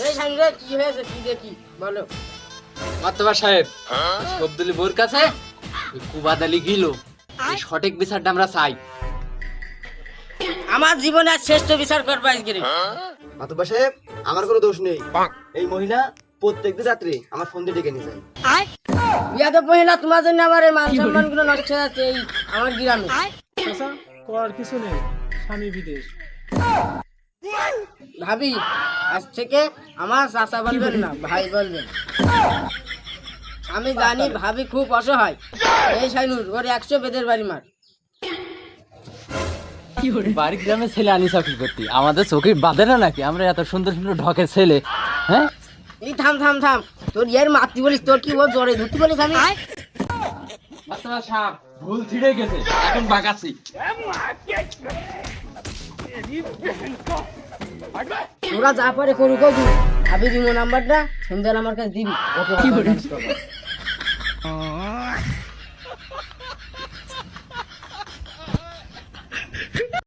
এই সামনে কি হয়েছে কি দেখি বলো। মাতবার সাহেব শব্দলি বোর কাছে কুবাদালি গিল এই সঠিক বিচারটা আমরা চাই। আমার জীবনে আর শ্রেষ্ঠ বিচার করবো আজকে। মাতুব্বা সাহেব আমার কোনো দোষ নেই, এই মহিলা প্রত্যেকদিন রাত্রে আমার ফোন দিয়ে ডেকে নিয়ে যায়। বিয়াদব মহিলা, তোমার জন্য আমার এই মান সম্মান গুলো নষ্ট হয়ে যাচ্ছে এই আমার গ্রামে। চাচা করার কিছু নেই, স্বামী বিদেশ। ভাবি আজ থেকে আমার চাচা বলবেন না, ভাই বলবেন। আমি জানি ভাবি খুব অসহায়। এই শাইনুর ওর 100 বেদের বাড়ি মার। বাড়ি গ্রামে ছেলে আনি চাকরি করতে আমাদের চোখে বাঁধে না নাকি? আমরা এত সুন্দর সুন্দর ঢকের ছেলে। হ্যাঁ এই থাম থাম থাম, তোর এর মাতৃ বলিস, তোর কি ও জোরে ধরতে বলিস? আমি মাতবার সাহেব ভুল ছিড়ে গেছে, এখন বাগাচ্ছি। তোরা যা পারে করুক, ভাবি দিমো নাম্বারটা, সন্ধ্যার আমার কাছে দিবি। ওকে